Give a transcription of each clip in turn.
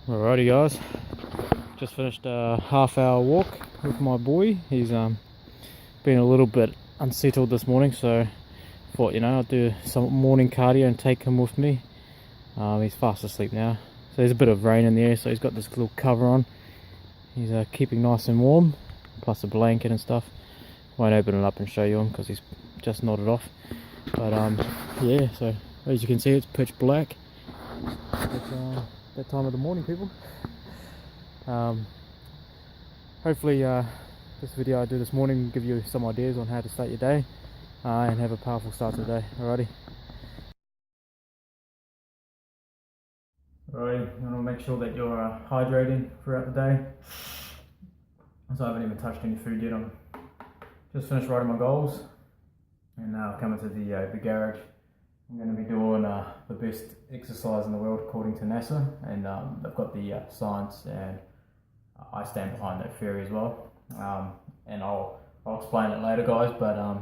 Alrighty guys, just finished a half-hour walk with my boy. He's been a little bit unsettled this morning, so thought I'll do some morning cardio and take him with me. He's fast asleep now, so there's a bit of rain in the air, so he's got this little cover on. He's keeping nice and warm, plus a blanket and stuff. Won't open it up and show you him because he's just nodded off. But yeah, so as you can see, it's pitch black. It's that time of the morning, people. Hopefully this video I do this morning will give you some ideas on how to start your day and have a powerful start to the day. Alrighty. Alright, you want to make sure that you're hydrating throughout the day. So I haven't even touched any food yet. I'm just finished writing my goals, and now coming to the garage. I'm going to be doing the best exercise in the world according to NASA, and they've got the science, and I stand behind that theory as well. And I'll explain it later, guys. But I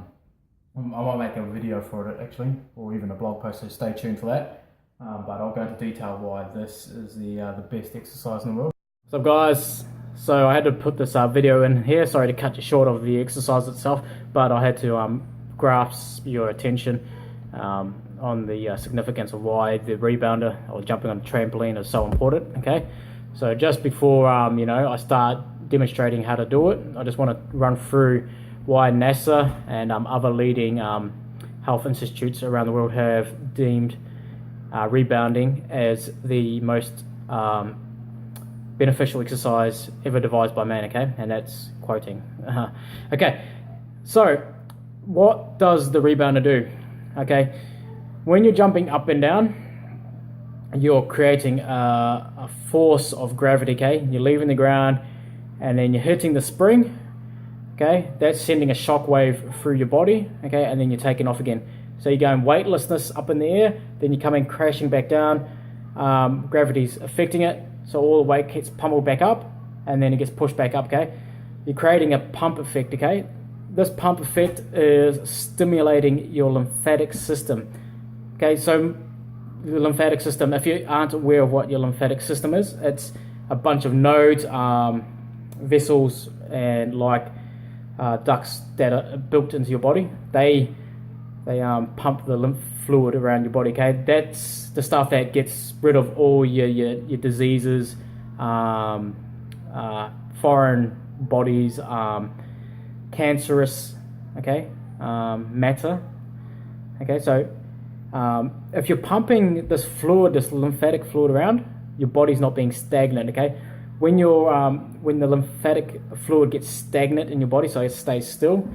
might make a video for it actually, or even a blog post. So stay tuned for that. But I'll go into detail why this is the best exercise in the world. So guys, so I had to put this video in here. Sorry to cut you short of the exercise itself, but I had to grasp your attention on the significance of why the rebounder or jumping on a trampoline is so important. Okay, so just before I start demonstrating how to do it, I just want to run through why NASA and other leading health institutes around the world have deemed rebounding as the most beneficial exercise ever devised by man. Okay, and that's quoting. Okay, so what does the rebounder do? Okay, when you're jumping up and down, you're creating a force of gravity. Okay, you're leaving the ground and then you're hitting the spring. Okay, that's sending a shock wave through your body. Okay, and then you're taking off again. So you're going weightlessness up in the air, then you're coming crashing back down. Gravity's affecting it, so all the weight gets pummeled back up, and then it gets pushed back up. Okay, you're creating a pump effect. Okay, this pump effect is stimulating your lymphatic system. Okay, so the lymphatic system, if you aren't aware of what your lymphatic system is, it's a bunch of nodes, vessels, and ducts that are built into your body. They pump the lymph fluid around your body. Okay, that's the stuff that gets rid of all your diseases, foreign bodies, cancerous matter. Okay, so if you're pumping this fluid, this lymphatic fluid around, your body's not being stagnant. Okay, when the lymphatic fluid gets stagnant in your body, so it stays still,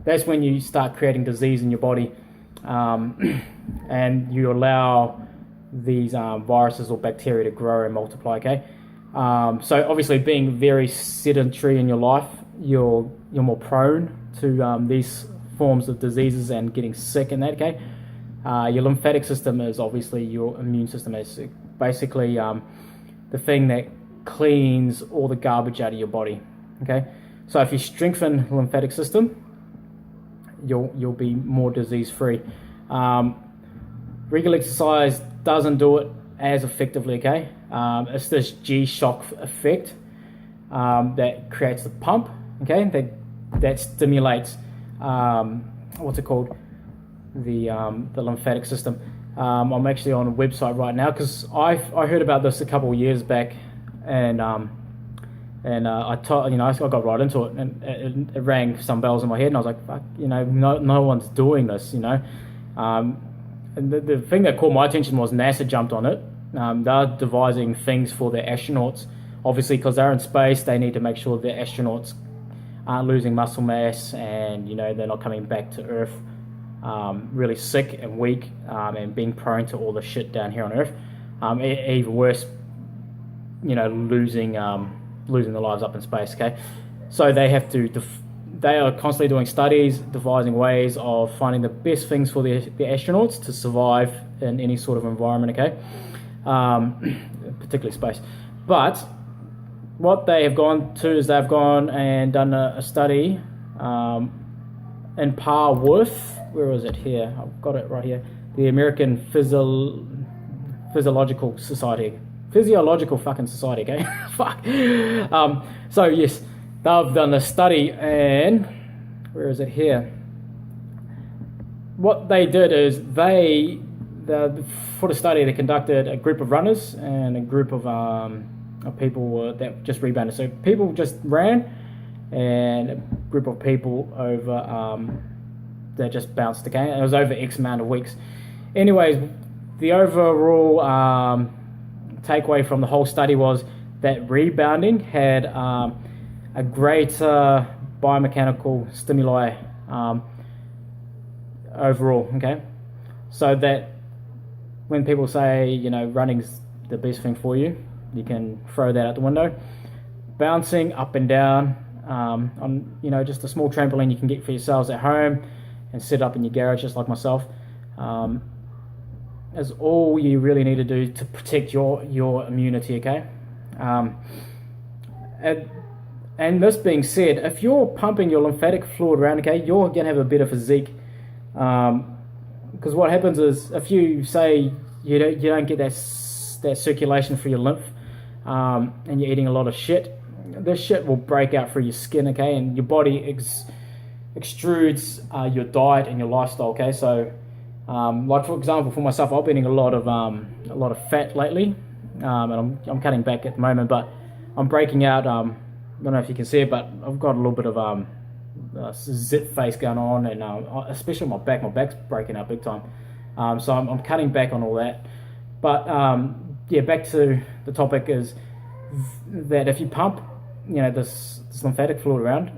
that's when you start creating disease in your body, and you allow these viruses or bacteria to grow and multiply. Okay, so obviously being very sedentary in your life, you're more prone to these forms of diseases and getting sick and that. Okay, your lymphatic system is obviously your immune system. Is basically the thing that cleans all the garbage out of your body. Okay, so if you strengthen the lymphatic system, you'll be more disease free. Regular exercise doesn't do it as effectively. Okay, it's this G-shock effect that creates the pump. Okay, that stimulates what's it called, the lymphatic system. I'm actually on a website right now because I heard about this a couple of years back, and I got right into it, and it rang some bells in my head, and I was like, fuck, no one's doing this, and the thing that caught my attention was NASA jumped on it. They're devising things for their astronauts, obviously, because they're in space. They need to make sure the astronauts aren't losing muscle mass, and they're not coming back to Earth really sick and weak, and being prone to all the shit down here on Earth. Even worse, losing their lives up in space. Okay, so they have to. They are constantly doing studies, devising ways of finding the best things for the astronauts to survive in any sort of environment. Okay, particularly space. But what they have gone to is they've gone and done a study in par with, where is it here? I've got it right here. The American Physiological Society. physiological fucking society, okay? Fuck. So yes, they've done a study, and where is it here? What they did is for the study, they conducted a group of runners and a group of people that just rebounded. So people just ran, and a group of people over that just bounced, okay? And it was over X amount of weeks. Anyways, the overall takeaway from the whole study was that rebounding had a greater biomechanical stimuli overall, okay? So that when people say, you know, running's the best thing for you, you can throw that out the window. Bouncing up and down on, you know, just a small trampoline you can get for yourselves at home and set up in your garage, just like myself, is all you really need to do to protect your immunity, okay? And this being said, if you're pumping your lymphatic fluid around, okay, you're going to have a better physique. Because what happens is, if you say you don't get that circulation through your lymph, and you're eating a lot of shit, this shit will break out through your skin, okay, and your body extrudes your diet and your lifestyle, okay. So, like for example, for myself, I've been eating a lot of fat lately, and I'm cutting back at the moment, but I'm breaking out. I don't know if you can see it, but I've got a little bit of zit face going on, and especially my back's breaking out big time. So I'm cutting back on all that. But yeah, back to the topic is that if you pump, you know, this lymphatic fluid around,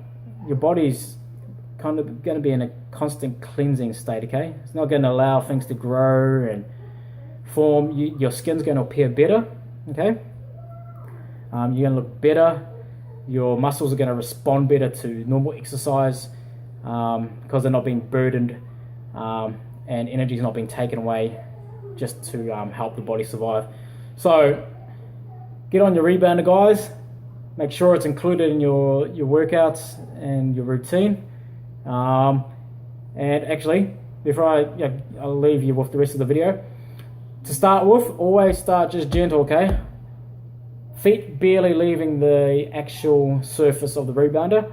your body's kind of going to be in a constant cleansing state, okay? It's not going to allow things to grow and form. Your skin's going to appear better, okay? You're going to look better. Your muscles are going to respond better to normal exercise because they're not being burdened, and energy is not being taken away just to help the body survive. So get on your rebounder, guys. Make sure it's included in your workouts and your routine. And actually, before I'll leave you with the rest of the video, to start with, always start just gentle, okay? Feet barely leaving the actual surface of the rebounder.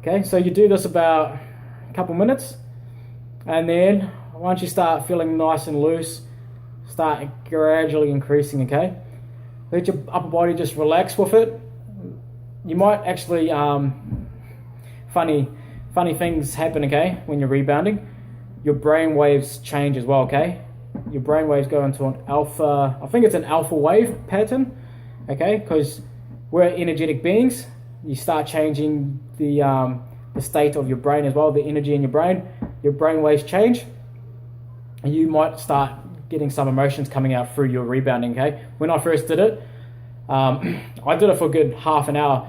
Okay, so you do this about a couple minutes, and then once you start feeling nice and loose, start gradually increasing, okay? Let your upper body just relax with it. You might actually, funny things happen, okay, when you're rebounding. Your brain waves change as well, okay? Your brain waves go into an alpha, I think it's an alpha wave pattern, okay, because we're energetic beings. You start changing the state of your brain as well, the energy in your brain waves change, and you might start getting some emotions coming out through your rebounding, okay? When I first did it, I did it for a good half an hour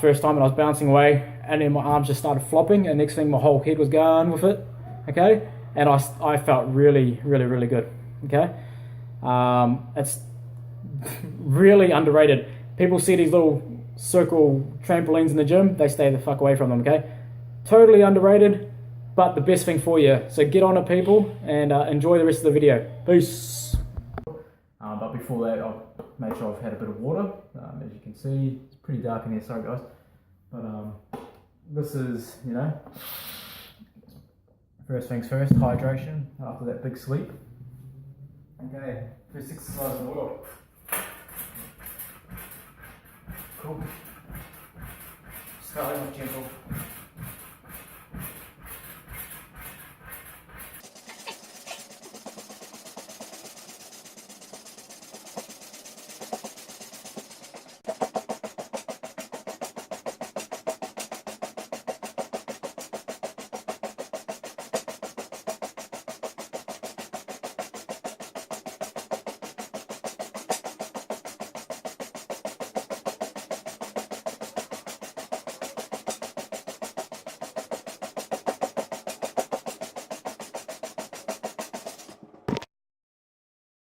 first time, and I was bouncing away, and then my arms just started flopping, and next thing my whole head was going with it, okay? And I felt really, really, really good, okay? It's really underrated. People see these little circle trampolines in the gym, they stay the fuck away from them, okay? Totally underrated, but the best thing for you. So get on it, people, and enjoy the rest of the video. Peace. But before that, I'll make sure I've had a bit of water. As you can see, it's pretty dark in here, sorry guys. But this is, you know, first things first, hydration after that big sleep. Okay, first exercise in the world. Cool. Starting off gentle.